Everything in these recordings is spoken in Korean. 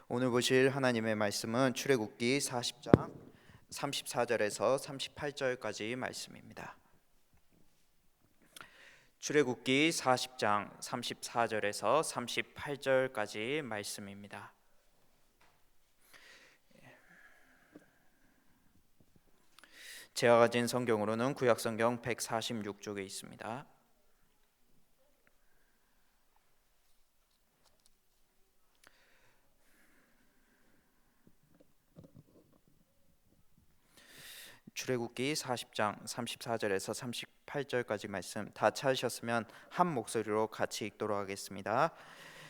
오늘 보실 하나님의 말씀은 출애굽기 40장 34절에서 38절까지 말씀입니다. 출애굽기 40장 34절에서 38절까지 말씀입니다. 제가 가진 성경으로는 구약성경 146쪽에 있습니다. 출애굽기 40장 34절에서 38절까지 말씀 다 찾으셨으면 한 목소리로 같이 읽도록 하겠습니다.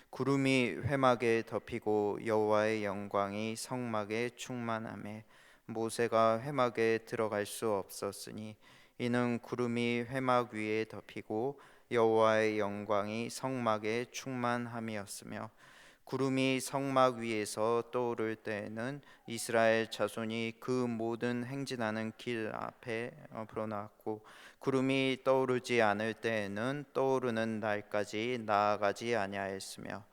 구름이 회막에 덮이고 여호와의 영광이 성막에 충만하매 모세가 회막에 들어갈 수 없었으니 이는 구름이 회막 위에 덮이고 여호와의 영광이 성막에 충만함이었으며 구름이 성막 위에서 떠오를 때에는 이스라엘 자손이 그 모든 행진하는 길 앞에 불어났고 구름이 떠오르지 않을 때에는 떠오르는 날까지 나아가지 아니하였으며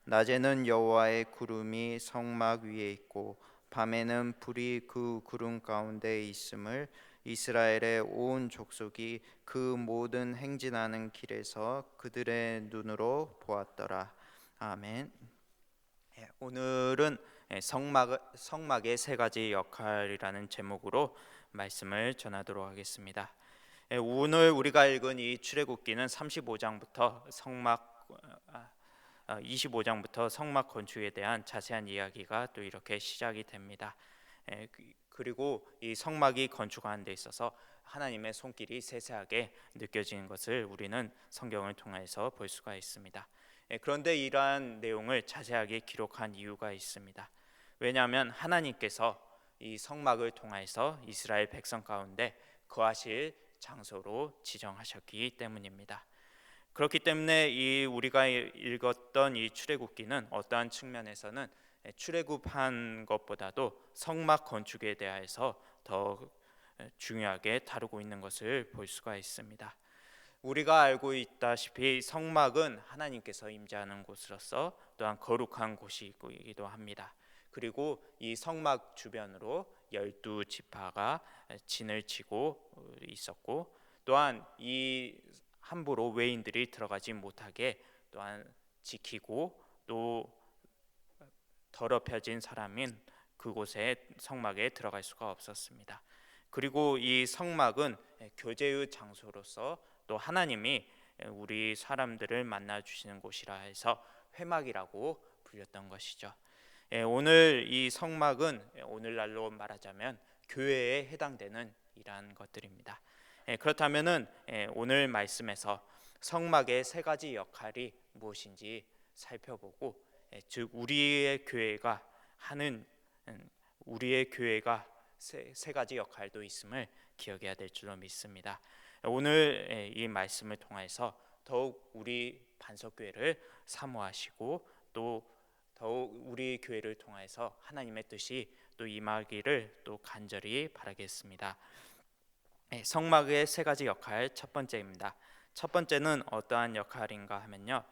낮에는 여호와의 구름이 성막 위에 있고 밤에는 불이 그 구름 가운데 있음을 이스라엘의 온 족속이 그 모든 행진하는 길에서 그들의 눈으로 보았더라. 아멘. 오늘은 성막의 세 가지 역할이라는 제목으로 말씀을 전하도록 하겠습니다. 오늘 우리가 읽은 이 출애굽기는 35장부터 25장부터 성막 건축에 대한 자세한 이야기가 또 이렇게 시작이 됩니다. 그리고 이 성막이 건축하는 데 있어서 하나님의 손길이 세세하게 느껴지는 것을 우리는 성경을 통해서 볼 수가 있습니다. 그런데 이러한 내용을 자세하게 기록한 이유가 있습니다. 왜냐하면 하나님께서 이 성막을 통해서 이스라엘 백성 가운데 거하실 장소로 지정하셨기 때문입니다. 그렇기 때문에 이 우리가 읽었던 이 출애굽기는 어떠한 측면에서는 출애굽한 것보다도 성막 건축에 대해서 더 중요하게 다루고 있는 것을 볼 수가 있습니다. 우리가 알고 있다시피 성막은 하나님께서 임재하는 곳으로서 또한 거룩한 곳이기도 합니다. 그리고 이 성막 주변으로 12지파가 진을 치고 있었고 또한 이 함부로 외인들이 들어가지 못하게 또한 지키고 또 더럽혀진 사람인 그곳에 성막에 들어갈 수가 없었습니다. 그리고 이 성막은 교제의 장소로서 또 하나님이 우리 사람들을 만나 주시는 곳이라 해서 회막이라고 불렸던 것이죠. 오늘 이 성막은 오늘날로 말하자면 교회에 해당되는 이러한 것들입니다. 그렇다면은 오늘 말씀에서 성막의 세 가지 역할이 무엇인지 살펴보고 즉 우리의 교회가 하는 우리의 교회가 세 가지 역할도 있음을 기억해야 될 줄로 믿습니다. 오늘 이 말씀을 통해서 더욱 우리 반석교회를 사모하시고 또 더욱 우리 교회를 통해서 하나님의 뜻이 또 임하기를 또 간절히 바라겠습니다. 성막의 세 가지 역할 첫 번째입니다. 첫 번째는 어떠한 역할인가 하면요,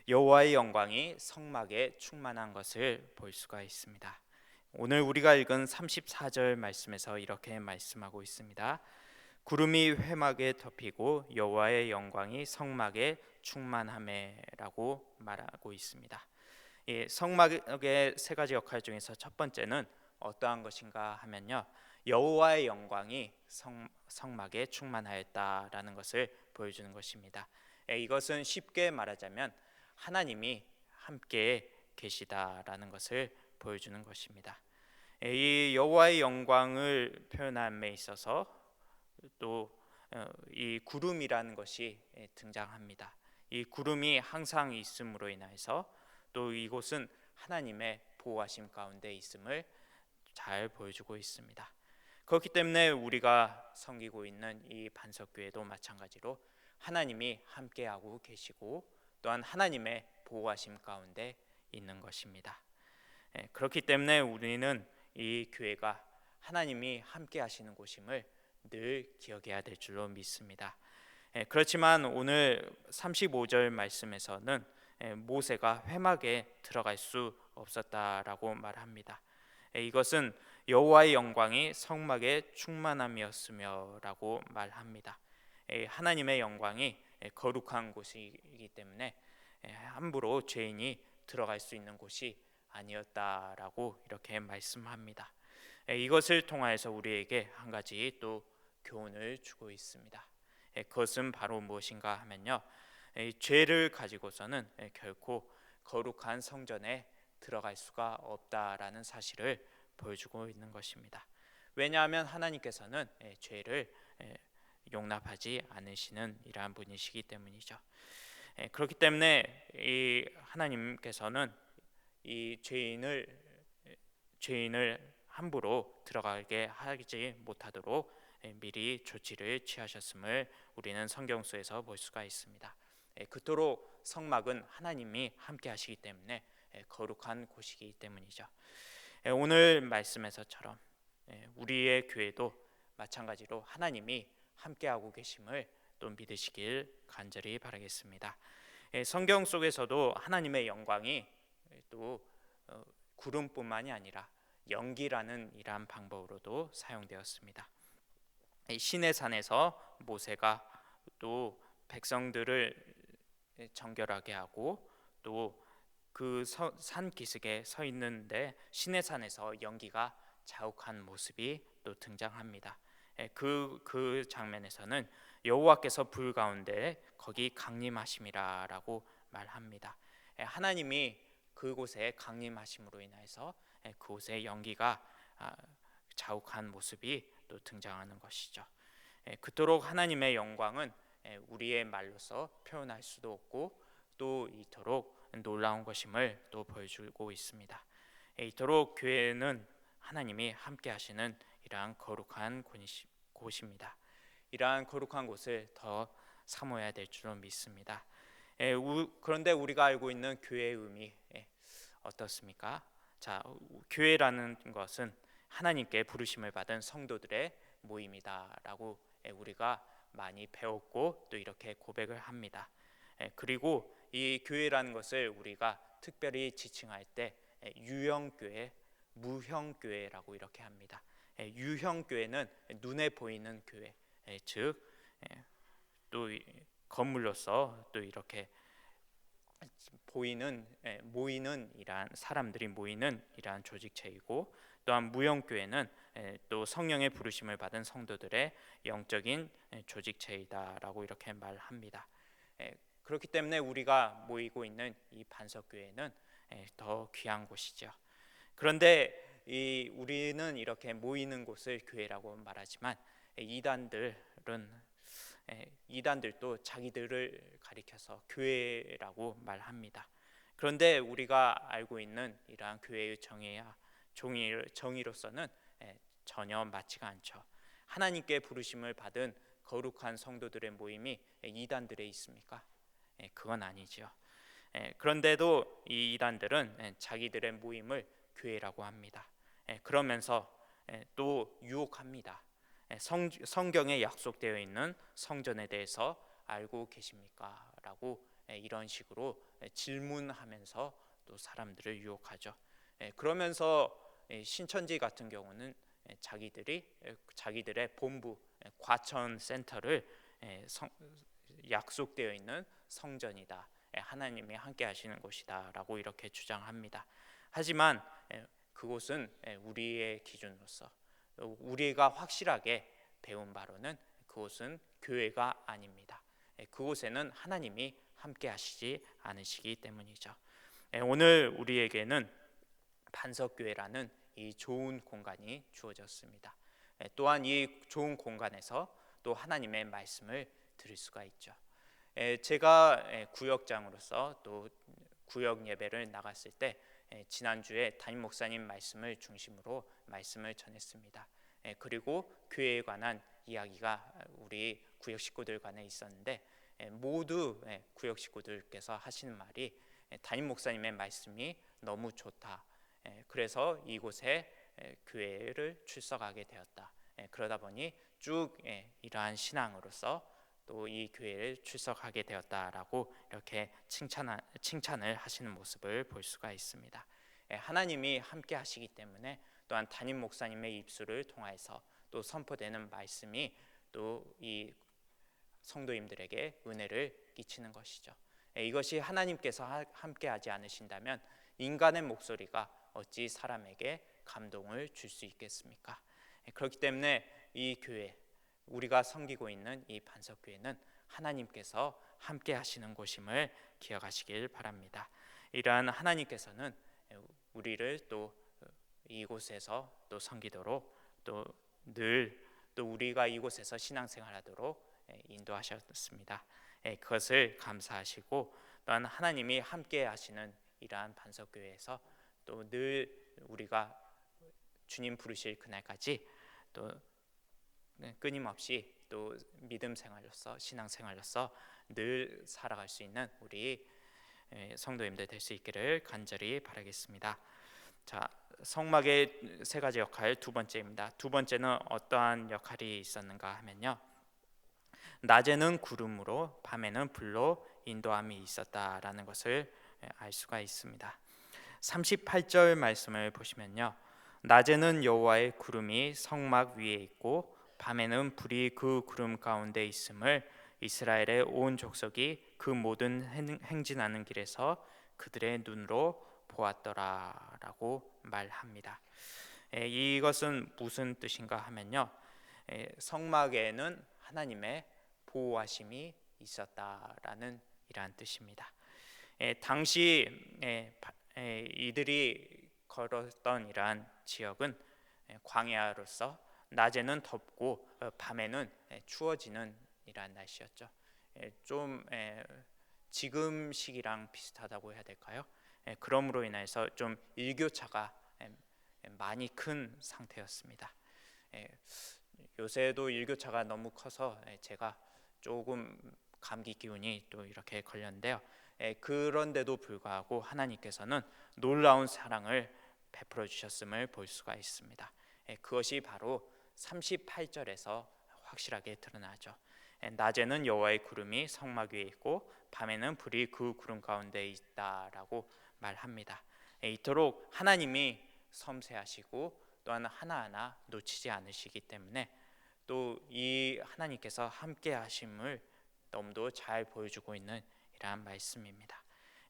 여호와의 영광이 성막에 충만한 것을 볼 수가 있습니다. 오늘 우리가 읽은 34절 말씀에서 이렇게 말씀하고 있습니다. 구름이 회막에 덮이고 여호와의 영광이 성막에 충만하매라고 말하고 있습니다. 이 성막의 세 가지 역할 중에서 첫 번째는 어떠한 것인가 하면요, 여호와의 영광이 성막에 충만하였다라는 것을 보여주는 것입니다. 이것은 쉽게 말하자면 하나님이 함께 계시다라는 것을 보여주는 것입니다. 이 여호와의 영광을 표현함에 있어서 또 이 구름이라는 것이 등장합니다. 이 구름이 항상 있음으로 인해서 또 이곳은 하나님의 보호하심 가운데 있음을 잘 보여주고 있습니다. 그렇기 때문에 우리가 섬기고 있는 이 반석교회도 마찬가지로 하나님이 함께하고 계시고 또한 하나님의 보호하심 가운데 있는 것입니다. 그렇기 때문에 우리는 이 교회가 하나님이 함께하시는 곳임을 늘 기억해야 될 줄로 믿습니다. 그렇지만 오늘 35절 말씀에서는 모세가 회막에 들어갈 수 없었다라고 말합니다. 이것은 여호와의 영광이 성막의 충만함이었으며라고 말합니다. 하나님의 영광이 거룩한 곳이기 때문에 함부로 죄인이 들어갈 수 있는 곳이 아니었다라고 이렇게 말씀합니다. 이것을 통하여서 우리에게 한 가지 또 교훈을 주고 있습니다. 그것은 바로 무엇인가 하면요, 죄를 가지고서는 결코 거룩한 성전에 들어갈 수가 없다라는 사실을 보여주고 있는 것입니다. 왜냐하면 하나님께서는 죄를 용납하지 않으시는 이러한 분이시기 때문이죠. 그렇기 때문에 이 하나님께서는 이 죄인을 함부로 들어가게 하지 못하도록 미리 조치를 취하셨음을 우리는 성경서에서 볼 수가 있습니다. 그토록 성막은 하나님이 함께 하시기 때문에 거룩한 곳이기 때문이죠. 오늘 말씀에서처럼 우리의 교회도 마찬가지로 하나님이 함께하고 계심을 또 믿으시길 간절히 바라겠습니다. 성경 속에서도 하나님의 영광이 또 구름뿐만이 아니라 연기라는 이러한 방법으로도 사용되었습니다. 시내산에서 모세가 또 백성들을 정결하게 하고 또 그 산 기슭에 서 있는데 시내산에서 연기가 자욱한 모습이 또 등장합니다. 그 장면에서는 여호와께서 불 가운데 거기 강림하심이라라고 말합니다. 하나님이 그곳에 강림하심으로 인해서 그곳에 연기가 자욱한 모습이 또 등장하는 것이죠. 그토록 하나님의 영광은 우리의 말로서 표현할 수도 없고 또 이토록 놀라운 것임을 또 보여주고 있습니다. 이토록 교회는 하나님이 함께 하시는 이러한 거룩한 곳입니다. 이러한 거룩한 곳을 더 사모해야 될 줄로 믿습니다. 그런데 우리가 알고 있는 교회의 의미 어떻습니까? 자, 교회라는 것은 하나님께 부르심을 받은 성도들의 모임이다라고 우리가 많이 배웠고 또 이렇게 고백을 합니다. 그리고 이 교회라는 것을 우리가 특별히 지칭할 때 유형교회, 무형교회라고 이렇게 합니다. 유형교회는 눈에 보이는 교회, 즉 또 건물로서 또 이렇게 모이는 이러한 사람들이 모이는 이러한 조직체이고, 또한 무형교회는 또 성령의 부르심을 받은 성도들의 영적인 조직체이다라고 이렇게 말합니다. 그렇기 때문에 우리가 모이고 있는 이 반석교회는 더 귀한 곳이죠. 그런데 우리는 이렇게 모이는 곳을 교회라고 말하지만 이단들도 자기들을 가리켜서 교회라고 말합니다. 그런데 우리가 알고 있는 이러한 교회의 정의로서는 전혀 맞지가 않죠. 하나님께 부르심을 받은 거룩한 성도들의 모임이 이단들에 있습니까? 그건 아니죠. 그런데도 이 이단들은 자기들의 모임을 교회라고 합니다. 그러면서 또 유혹합니다. 성경에 약속되어 있는 성전에 대해서 알고 계십니까? 라고 이런 식으로 질문하면서 또 사람들을 유혹하죠. 그러면서 신천지 같은 경우는 자기들의 본부 과천 센터를 약속되어 있는 성전이다, 하나님이 함께 하시는 곳이다라고 이렇게 주장합니다. 하지만 그곳은 우리의 기준으로서 우리가 확실하게 배운 바로는 그곳은 교회가 아닙니다. 그곳에는 하나님이 함께 하시지 않으시기 때문이죠. 오늘 우리에게는 반석교회라는 이 좋은 공간이 주어졌습니다. 또한 이 좋은 공간에서 또 하나님의 말씀을 들을 수가 있죠. 제가 구역장으로서 또 구역 예배를 나갔을 때 지난주에 담임 목사님 말씀을 중심으로 말씀을 전했습니다. 그리고 교회에 관한 이야기가 우리 구역 식구들 간에 있었는데 모두 구역 식구들께서 하시는 말이 담임 목사님의 말씀이 너무 좋다. 그래서 이곳에 교회를 출석하게 되었다. 그러다 보니 쭉 이러한 신앙으로서 또 이 교회를 출석하게 되었다라고 이렇게 칭찬을 하시는 모습을 볼 수가 있습니다. 하나님이 함께 하시기 때문에 또한 담임 목사님의 입술을 통하여서 또 선포되는 말씀이 또 이 성도님들에게 은혜를 끼치는 것이죠. 이것이 하나님께서 함께 하지 않으신다면 인간의 목소리가 어찌 사람에게 감동을 줄 수 있겠습니까? 그렇기 때문에 이 교회, 우리가 섬기고 있는 이 반석교회는 하나님께서 함께 하시는 곳임을 기억하시길 바랍니다. 이러한 하나님께서는 우리를 또 이곳에서 또 섬기도록 또 늘 또 우리가 이곳에서 신앙생활하도록 인도하셨습니다. 그것을 감사하시고 또한 하나님이 함께 하시는 이러한 반석교회에서 또 늘 우리가 주님 부르실 그날까지 또 끊임없이 또 믿음 생활로서 신앙 생활로서 늘 살아갈 수 있는 우리 성도님들 될 수 있기를 간절히 바라겠습니다. 자, 성막의 세 가지 역할 두 번째입니다. 두 번째는 어떠한 역할이 있었는가 하면요, 낮에는 구름으로 밤에는 불로 인도함이 있었다라는 것을 알 수가 있습니다. 38절 말씀을 보시면요, 낮에는 여호와의 구름이 성막 위에 있고 밤에는 불이 그 구름 가운데 있음을 이스라엘의 온 족속이 그 모든 행진하는 길에서 그들의 눈으로 보았더라라고 말합니다. 이것은 무슨 뜻인가 하면요, 성막에는 하나님의 보호하심이 있었다라는 이러한 뜻입니다. 당시 이들이 걸었던 이러한 지역은 광야로서 낮에는 덥고 밤에는 추워지는 이러한 날씨였죠. 좀 지금 시기랑 비슷하다고 해야 될까요? 그러므로 인해서 좀 일교차가 많이 큰 상태였습니다. 요새도 일교차가 너무 커서 제가 조금 감기 기운이 또 이렇게 걸렸는데요. 그런데도 불구하고 하나님께서는 놀라운 사랑을 베풀어 주셨음을 볼 수가 있습니다. 그것이 바로 38절에서 확실하게 드러나죠. 낮에는 여호와의 구름이 성막 위에 있고 밤에는 불이 그 구름 가운데 있다라고 말합니다. 이토록 하나님이 섬세하시고 또한 하나하나 놓치지 않으시기 때문에 또 이 하나님께서 함께 하심을 너무도 잘 보여주고 있는 이러한 말씀입니다.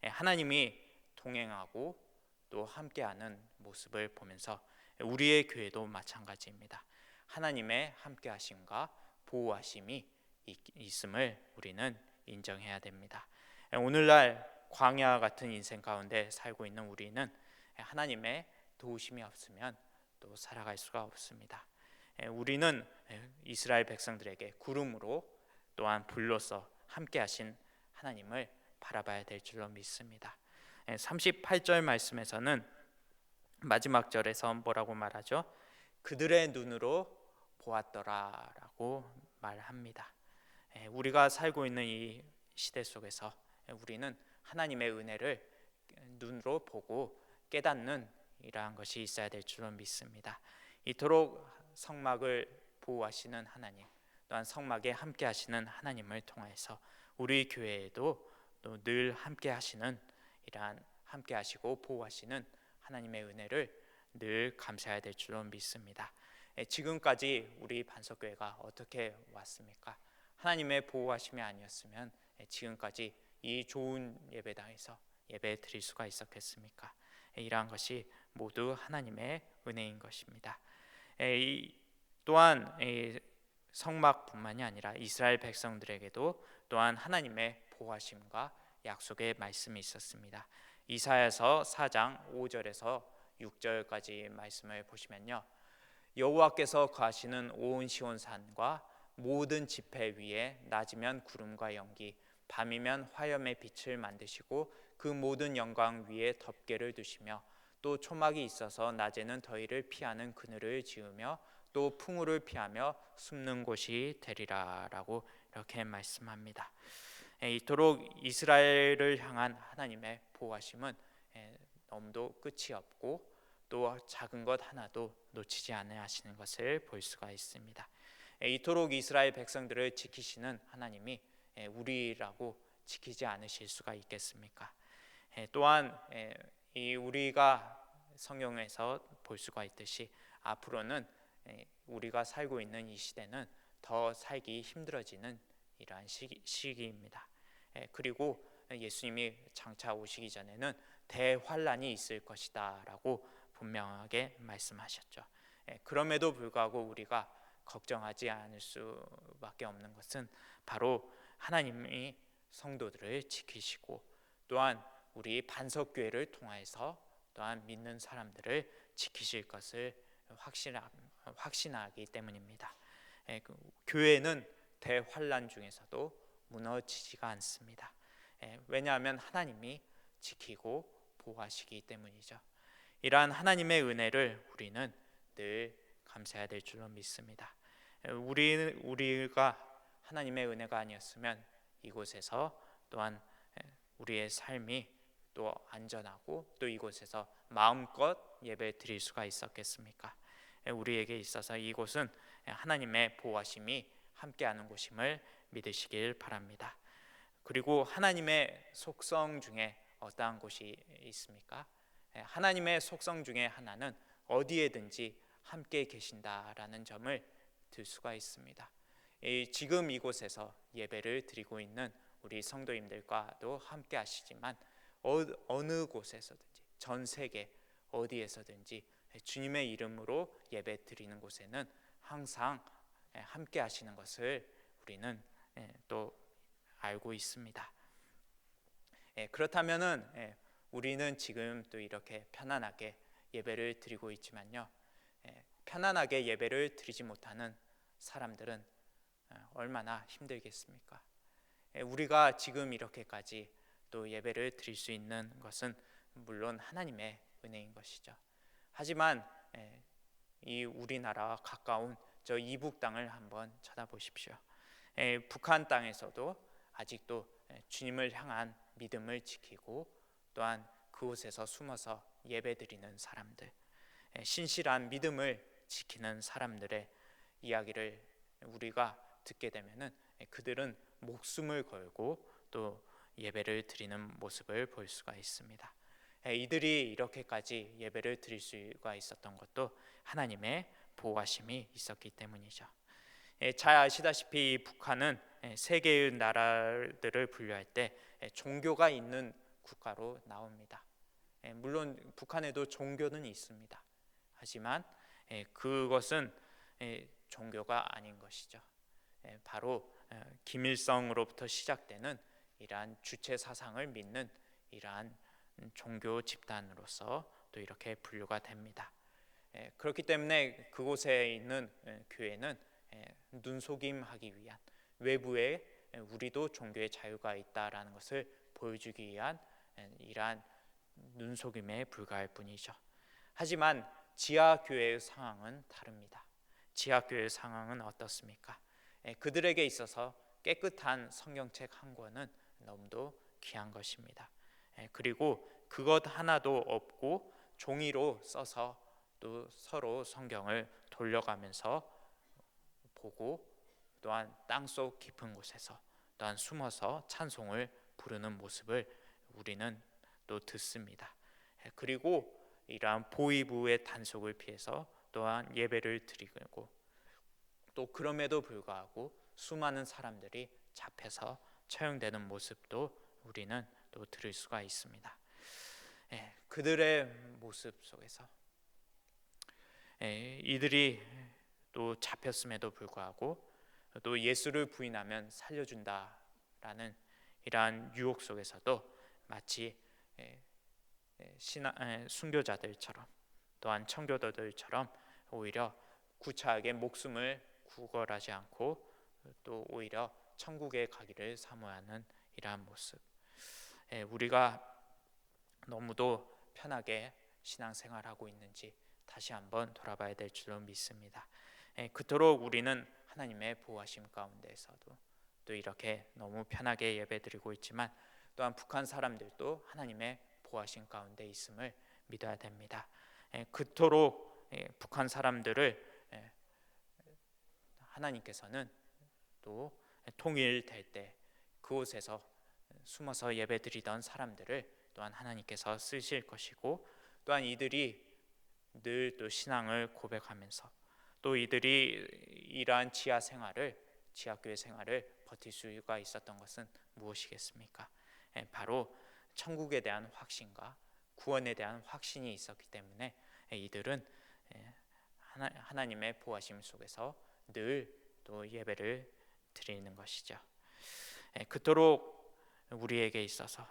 하나님이 동행하고 또 함께하는 모습을 보면서 우리의 교회도 마찬가지입니다. 하나님의 함께하심과 보호하심이 있음을 우리는 인정해야 됩니다. 오늘날 광야 같은 인생 가운데 살고 있는 우리는 하나님의 도우심이 없으면 또 살아갈 수가 없습니다. 우리는 이스라엘 백성들에게 구름으로 또한 불로서 함께하신 하나님을 바라봐야 될 줄로 믿습니다. 38절 말씀에서는 마지막 절에서 뭐라고 말하죠? 그들의 눈으로 보았더라라고 말합니다. 우리가 살고 있는 이 시대 속에서 우리는 하나님의 은혜를 눈으로 보고 깨닫는 이러한 것이 있어야 될 줄로 믿습니다. 이토록 성막을 보호하시는 하나님, 또한 성막에 함께 하시는 하나님을 통해서 우리 교회에도 또 늘 함께 하시는 이러한 함께 하시고 보호하시는 하나님의 은혜를 늘 감사해야 될 줄로 믿습니다. 지금까지 우리 반석교회가 어떻게 왔습니까? 하나님의 보호하심이 아니었으면 지금까지 이 좋은 예배당에서 예배 드릴 수가 있었겠습니까? 이러한 것이 모두 하나님의 은혜인 것입니다. 또한 성막뿐만이 아니라 이스라엘 백성들에게도 또한 하나님의 보호하심과 약속의 말씀이 있었습니다. 이사야서 4장 5절에서 6절까지 말씀을 보시면요, 여호와께서 거하시는 온 시온산과 모든 지폐 위에 낮이면 구름과 연기, 밤이면 화염의 빛을 만드시고 그 모든 영광 위에 덮개를 두시며 또 초막이 있어서 낮에는 더위를 피하는 그늘을 지으며 또 풍우를 피하며 숨는 곳이 되리라라고 이렇게 말씀합니다. 이토록 이스라엘을 향한 하나님의 보호하심은 너무도 끝이 없고 또 작은 것 하나도 놓치지 않으시는 것을 볼 수가 있습니다. 이토록 이스라엘 백성들을 지키시는 하나님이 우리라고 지키지 않으실 수가 있겠습니까? 또한 이 우리가 성경에서 볼 수가 있듯이 앞으로는 우리가 살고 있는 이 시대는 더 살기 힘들어지는 이러한 시기입니다. 그리고 예수님이 장차 오시기 전에는 대환란이 있을 것이다 라고 분명하게 말씀하셨죠. 그럼에도 불구하고 우리가 걱정하지 않을 수밖에 없는 것은 바로 하나님이 성도들을 지키시고 또한 우리 반석교회를 통해서 또한 믿는 사람들을 지키실 것을 확신하기 때문입니다. 교회는 대환란 중에서도 무너지지가 않습니다. 왜냐하면 하나님이 지키고 보호하시기 때문이죠. 이러한 하나님의 은혜를 우리는 늘 감사해야 될 줄로 믿습니다. 우리가 하나님의 은혜가 아니었으면 이곳에서 또한 우리의 삶이 또 안전하고 또 이곳에서 마음껏 예배 드릴 수가 있었겠습니까? 우리에게 있어서 이곳은 하나님의 보호하심이 함께하는 곳임을 믿으시길 바랍니다. 그리고 하나님의 속성 중에 어떠한 곳이 있습니까? 하나님의 속성 중에 하나는 어디에든지 함께 계신다라는 점을 들 수가 있습니다. 지금 이곳에서 예배를 드리고 있는 우리 성도님들과도 함께 하시지만 어느 곳에서든지 전 세계 어디에서든지 주님의 이름으로 예배 드리는 곳에는 항상 함께 하시는 것을 우리는 또 알고 있습니다. 그렇다면은 우리는 지금 또 이렇게 편안하게 예배를 드리고 있지만요, 편안하게 예배를 드리지 못하는 사람들은 얼마나 힘들겠습니까? 우리가 지금 이렇게까지 또 예배를 드릴 수 있는 것은 물론 하나님의 은혜인 것이죠. 하지만 이 우리나라와 가까운 저 이북 땅을 한번 쳐다보십시오. 북한 땅에서도 아직도 주님을 향한 믿음을 지키고 또한 그곳에서 숨어서 예배드리는 사람들, 신실한 믿음을 지키는 사람들의 이야기를 우리가 듣게 되면은 그들은 목숨을 걸고 또 예배를 드리는 모습을 볼 수가 있습니다. 이들이 이렇게까지 예배를 드릴 수가 있었던 것도 하나님의 보호하심이 있었기 때문이죠. 잘 아시다시피 북한은 세계의 나라들을 분류할 때 종교가 있는 국가로 나옵니다. 물론 북한에도 종교는 있습니다. 하지만 그것은 종교가 아닌 것이죠. 바로 김일성으로부터 시작되는 이러한 주체 사상을 믿는 이러한 종교 집단으로서 또 이렇게 분류가 됩니다. 그렇기 때문에 그곳에 있는 교회는 눈속임하기 위한, 외부에 우리도 종교의 자유가 있다라는 것을 보여주기 위한 이러한 눈속임에 불과할 뿐이죠. 하지만 지하교회의 상황은 다릅니다. 지하교회의 상황은 어떻습니까? 그들에게 있어서 깨끗한 성경책 한 권은 너무도 귀한 것입니다. 그리고 그것 하나도 없고 종이로 써서 또 서로 성경을 돌려가면서 보고 또한 땅속 깊은 곳에서 또한 숨어서 찬송을 부르는 모습을 우리는 또 듣습니다. 그리고 이러한 보이부의 단속을 피해서 또한 예배를 드리고 또 그럼에도 불구하고 수많은 사람들이 잡혀서 처형되는 모습도 우리는 또 들을 수가 있습니다. 그들의 모습 속에서 이들이 또 잡혔음에도 불구하고 또 예수를 부인하면 살려준다라는 이러한 유혹 속에서도 마치 순교자들처럼 또한 청교도들처럼 오히려 구차하게 목숨을 구걸하지 않고 또 오히려 천국에 가기를 사모하는 이러한 모습, 우리가 너무도 편하게 신앙생활하고 있는지 다시 한번 돌아봐야 될 줄로 믿습니다. 그토록 우리는 하나님의 보호하심 가운데에서도 또 이렇게 너무 편하게 예배드리고 있지만 또한 북한 사람들도 하나님의 보호하심 가운데 있음을 믿어야 됩니다. 그토록 북한 사람들을 하나님께서는 또 통일될 때 그곳에서 숨어서 예배드리던 사람들을 또한 하나님께서 쓰실 것이고, 또한 이들이 늘 또 신앙을 고백하면서 또 이들이 이러한 지하교회 생활을 버틸 수가 있었던 것은 무엇이겠습니까? 바로 천국에 대한 확신과 구원에 대한 확신이 있었기 때문에 이들은 하나님의 보호하심 속에서 늘 또 예배를 드리는 것이죠. 그토록 우리에게 있어서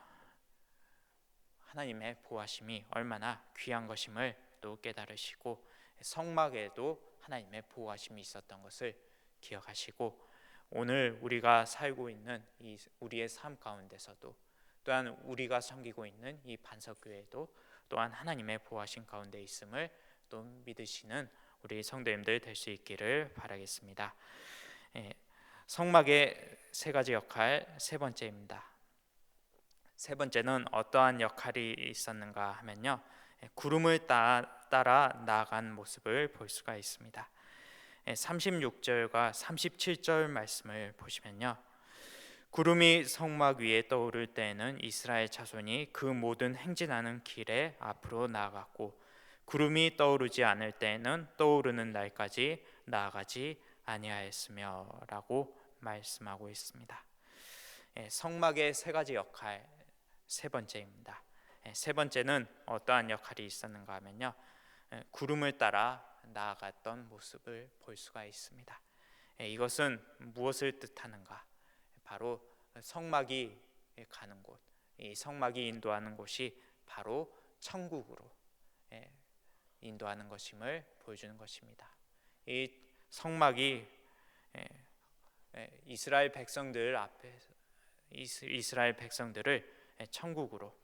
하나님의 보호하심이 얼마나 귀한 것임을 또 깨달으시고, 성막에도 하나님의 보호하심이 있었던 것을 기억하시고, 오늘 우리가 살고 있는 이 우리의 삶 가운데서도, 또한 우리가 섬기고 있는 이 반석교회도 또한 하나님의 보호하심 가운데 있음을 또 믿으시는 우리 성도님들 될 수 있기를 바라겠습니다. 성막의 세 가지 역할, 세 번째입니다. 세 번째는 어떠한 역할이 있었는가 하면요, 구름을 따라 나아간 모습을 볼 수가 있습니다. 36절과 37절 말씀을 보시면요, 구름이 성막 위에 떠오를 때에는 이스라엘 자손이 그 모든 행진하는 길에 앞으로 나아갔고, 구름이 떠오르지 않을 때에는 떠오르는 날까지 나아가지 아니하였으며 라고 말씀하고 있습니다. 성막의 세 가지 역할, 세 번째입니다. 세 번째는 어떠한 역할이 있었는가 하면요, 구름을 따라 나아갔던 모습을 볼 수가 있습니다. 이것은 무엇을 뜻하는가? 바로 성막이 가는 곳, 이 성막이 인도하는 곳이 바로 천국으로 인도하는 것임을 보여주는 것입니다. 이 성막이 이스라엘 백성들을 천국으로,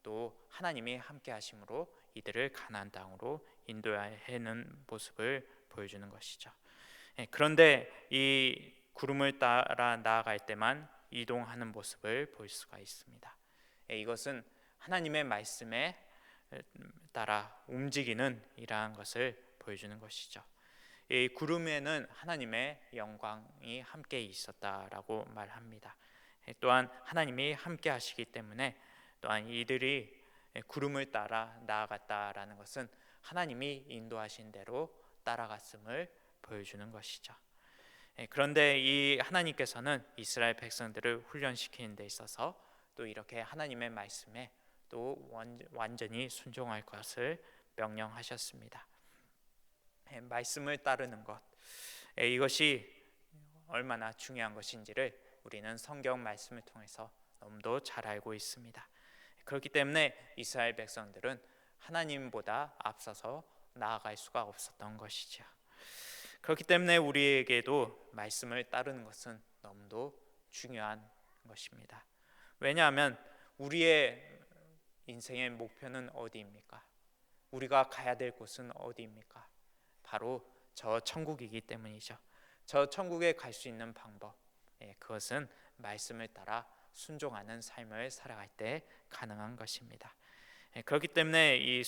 또 하나님이 함께 하심으로 이들을 가나안 땅으로 인도하는 모습을 보여주는 것이죠. 그런데 이 구름을 따라 나아갈 때만 이동하는 모습을 볼 수가 있습니다. 이것은 하나님의 말씀에 따라 움직이는 이러한 것을 보여주는 것이죠. 이 구름에는 하나님의 영광이 함께 있었다라고 말합니다. 또한 하나님이 함께 하시기 때문에 또한 이들이 구름을 따라 나아갔다라는 것은 하나님이 인도하신 대로 따라갔음을 보여주는 것이죠. 그런데 이 하나님께서는 이스라엘 백성들을 훈련시키는 데 있어서 또 이렇게 하나님의 말씀에 또 완전히 순종할 것을 명령하셨습니다. 말씀을 따르는 것, 이것이 얼마나 중요한 것인지를 우리는 성경 말씀을 통해서 너무도 잘 알고 있습니다. 그렇기 때문에 이스라엘 백성들은 하나님보다 앞서서 나아갈 수가 없었던 것이죠. 그렇기 때문에 우리에게도 말씀을 따르는 것은 너무도 중요한 것입니다. 왜냐하면 우리의 인생의 목표는 어디입니까? 우리가 가야 될 곳은 어디입니까? 바로 저 천국이기 때문이죠. 저 천국에 갈 수 있는 방법, 그것은 말씀을 따라 순종하는 삶을 살아갈 때 가능한 것입니다. 그렇기 때문에 이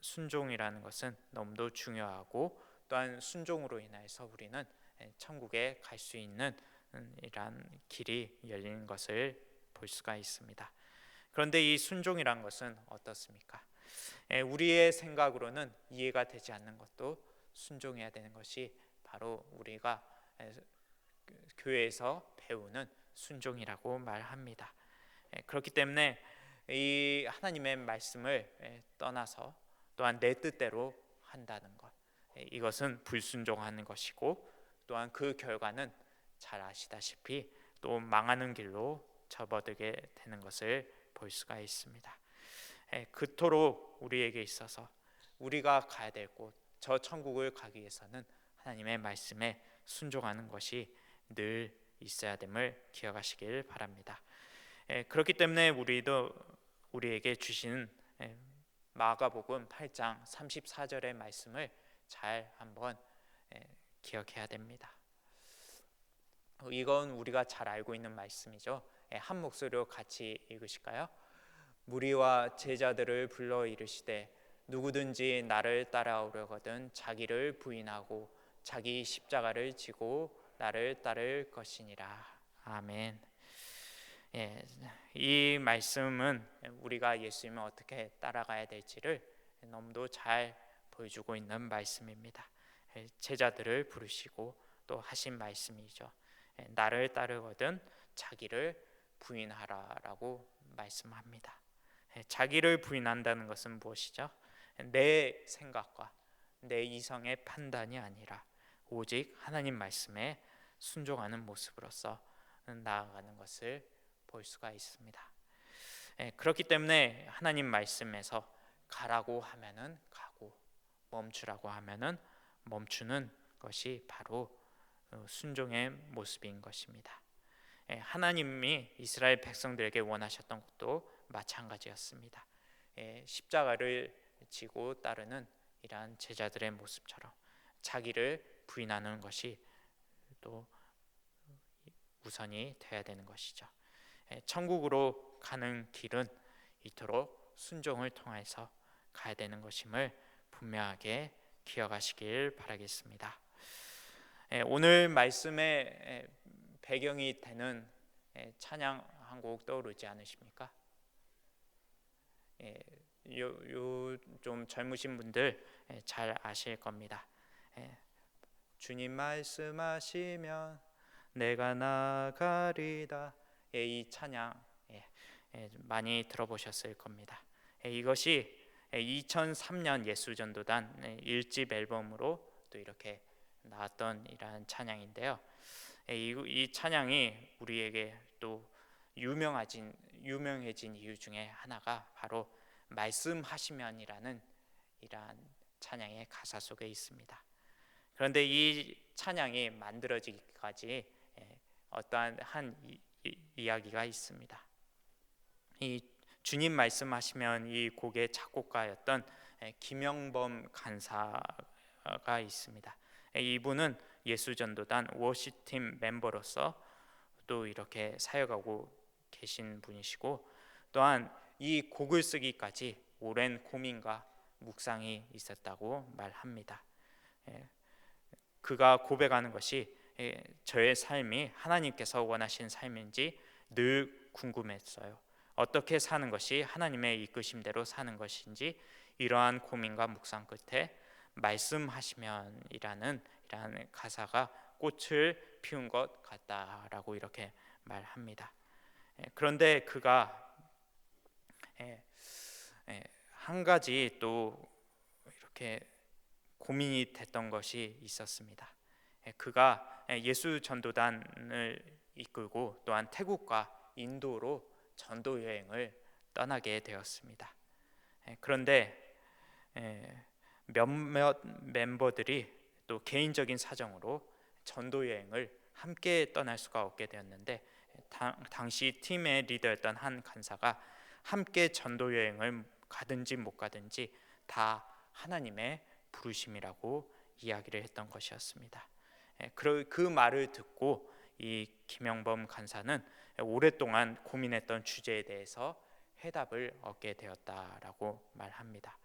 순종이라는 것은 너무도 중요하고, 또한 순종으로 인해서 우리는 천국에 갈 수 있는 이러한 길이 열리는 것을 볼 수가 있습니다. 그런데 이 순종이란 것은 어떻습니까? 우리의 생각으로는 이해가 되지 않는 것도 순종해야 되는 것이 바로 우리가 교회에서 배우는 순종이라고 말합니다. 그렇기 때문에 이 하나님의 말씀을 떠나서 또한 내 뜻대로 한다는 것, 이것은 불순종하는 것이고, 또한 그 결과는 잘 아시다시피 또 망하는 길로 접어들게 되는 것을 볼 수가 있습니다. 그토록 우리에게 있어서 우리가 가야 될 곳, 저 천국을 가기 위해서는 하나님의 말씀에 순종하는 것이 늘 있어야 됨을 기억하시길 바랍니다. 그렇기 때문에 우리에게 주시는 마가복음 8장 34절의 말씀을 잘 한번 기억해야 됩니다. 이건 우리가 잘 알고 있는 말씀이죠. 한 목소리로 같이 읽으실까요? 무리와 제자들을 불러 이르시되 누구든지 나를 따라오려거든 자기를 부인하고 자기 십자가를 지고 나를 따를 것이니라. 아멘. 이 말씀은 우리가 예수님을 어떻게 따라가야 될지를 너무도 잘 보여주고 있는 말씀입니다. 제자들을 부르시고 또 하신 말씀이죠. 나를 따르거든 자기를 부인하라라고 말씀합니다. 자기를 부인한다는 것은 무엇이죠? 내 생각과 내 이성의 판단이 아니라 오직 하나님 말씀에 순종하는 모습으로서 나아가는 것을 볼 수가 있습니다. 그렇기 때문에 하나님 말씀에서 가라고 하면은 가고 멈추라고 하면은 멈추는 것이 바로 순종의 모습인 것입니다. 하나님이 이스라엘 백성들에게 원하셨던 것도 마찬가지였습니다. 십자가를 지고 따르는 이러한 제자들의 모습처럼 자기를 부인하는 것이 또 우선이 되어야 되는 것이죠. 천국으로 가는 길은 이토록 순종을 통해서 가야 되는 것임을 분명하게 기억하시길 바라겠습니다. 오늘 말씀의 배경이 되는 찬양 한 곡 떠오르지 않으십니까? 좀 젊으신 분들 잘 아실 겁니다. 주님 말씀하시면 내가 나가리다. 이 찬양 많이 들어보셨을 겁니다. 이것이 2003년 예수전도단 1집 앨범으로 또 이렇게 나왔던 이러한 찬양인데요. 이 찬양이 우리에게 또 유명해진 이유 중에 하나가 바로 말씀하시면이라는 이러한 찬양의 가사 속에 있습니다. 그런데 이 찬양이 만들어지기까지 어떠한 이야기가 있습니다. 이 주님 말씀하시면 이 곡의 작곡가였던 김영범 간사가 있습니다. 이분은 예수전도단 워시팀 멤버로서 또 이렇게 사역하고 계신 분이시고 또한 이 곡을 쓰기까지 오랜 고민과 묵상이 있었다고 말합니다. 그가 고백하는 것이 저의 삶이 하나님께서 원하신 삶인지 늘 궁금했어요. 어떻게 사는 것이 하나님의 이끄심대로 사는 것인지 이러한 고민과 묵상 끝에 말씀하시면이라는 가사가 꽃을 피운 것 같다라고 이렇게 말합니다. 그런데 그가 한 가지 또 이렇게 고민이 됐던 것이 있었습니다. 그가 예수 전도단을 이끌고 또한 태국과 인도로 전도 여행을 떠나게 되었습니다. 그런데 몇몇 멤버들이 또 개인적인 사정으로 전도 여행을 함께 떠날 수가 없게 되었는데 당시 팀의 리더였던 한 간사가 함께 전도 여행을 가든지 못 가든지 다 하나님의 부르심이라고 이야기를 했던 것이었습니다. 그 말을 듣고 이 김영범 간사는 오랫동안 고민했던 주제에 대해서 해답을 얻게 되었다라고 말합니다.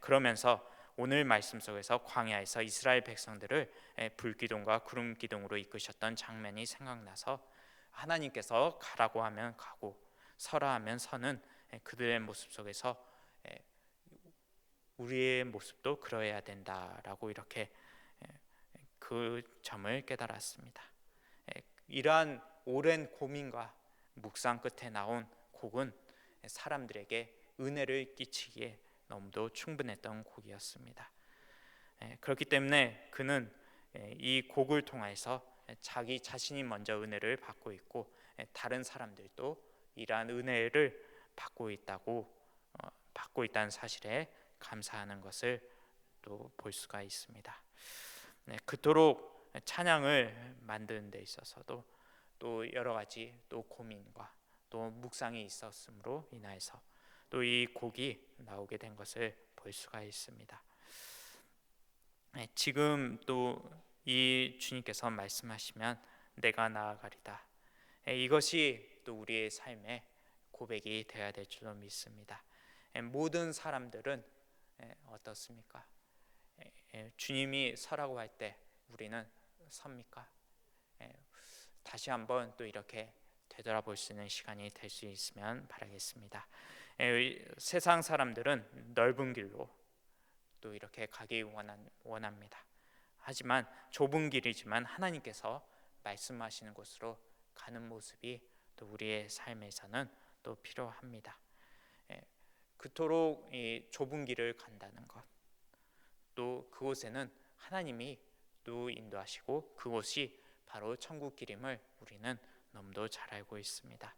그러면서 오늘 말씀 속에서 광야에서 이스라엘 백성들을 불기둥과 구름기둥으로 이끄셨던 장면이 생각나서 하나님께서 가라고 하면 가고 서라 하면 서는 그들의 모습 속에서 우리의 모습도 그러해야 된다라고 이렇게 그 점을 깨달았습니다. 이러한 오랜 고민과 묵상 끝에 나온 곡은 사람들에게 은혜를 끼치기에 너무도 충분했던 곡이었습니다. 그렇기 때문에 그는 이 곡을 통해서 자기 자신이 먼저 은혜를 받고 있고 다른 사람들도 이러한 은혜를 받고 있다는 사실에 감사하는 것을 또 볼 수가 있습니다. 그토록 찬양을 만드는 데 있어서도 또 여러 가지 또 고민과 또 묵상이 있었으므로 인하여서 또 이 곡이 나오게 된 것을 볼 수가 있습니다. 지금 또 이 주님께서 말씀하시면 내가 나아가리다. 이것이 또 우리의 삶의 고백이 되어야 될 줄로 믿습니다. 모든 사람들은 어떻습니까? 주님이 서라고 할 때 우리는 섭니까? 다시 한번 또 이렇게 되돌아볼 수 있는 시간이 될 수 있으면 바라겠습니다. 세상 사람들은 넓은 길로 또 이렇게 가기 원합니다. 하지만 좁은 길이지만 하나님께서 말씀하시는 곳으로 가는 모습이 또 우리의 삶에서는 또 필요합니다. 그토록 이 좁은 길을 간다는 것, 또 그곳에는 하나님이 또 인도하시고 그곳이 바로 천국 길임을 우리는 너무도 잘 알고 있습니다.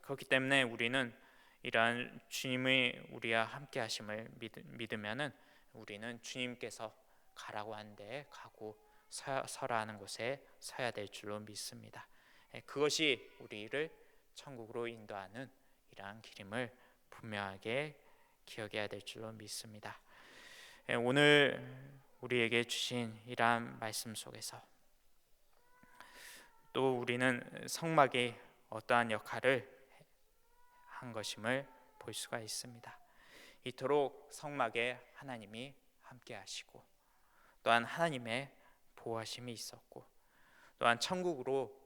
그렇기 때문에 우리는 이러한 주님의 우리와 함께 하심을 믿으면은 우리는 주님께서 가라고 한 데에 가고 서라 하는 곳에 서야 될 줄로 믿습니다. 그것이 우리를 천국으로 인도하는 이러한 길임을 분명하게 기억해야 될 줄로 믿습니다. 오늘 우리에게 주신 이러한 말씀 속에서 또 우리는 성막이 어떠한 역할을 한 것임을 볼 수가 있습니다. 이토록 성막에 하나님이 함께 하시고 또한 하나님의 보호하심이 있었고 또한 천국으로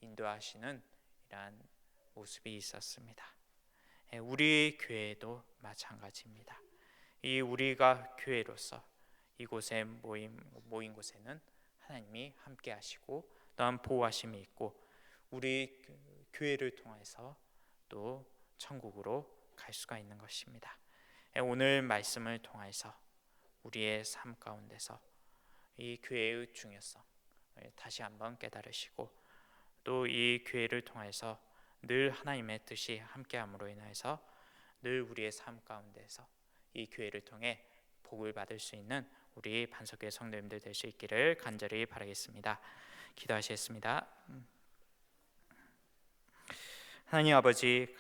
인도하시는 이러한 모습이 있었습니다. 우리 교회도 마찬가지입니다. 이 우리가 교회로서 이곳에 모인 곳에는 하나님이 함께 하시고 또한 보호하심이 있고 우리 교회를 통해서 또 천국으로 갈 수가 있는 것입니다. 오늘 말씀을 통해서 우리의 삶 가운데서 이 교회의 중요성 다시 한번 깨달으시고 또 이 교회를 통해서 늘 하나님의 뜻이 함께함으로 인해서 늘 우리의 삶 가운데서 이 교회를 통해 복을 받을 수 있는 우리 반석교회 성도님들 될 수 있기를 간절히 바라겠습니다. 기도하시겠습니다. 하나님 아버지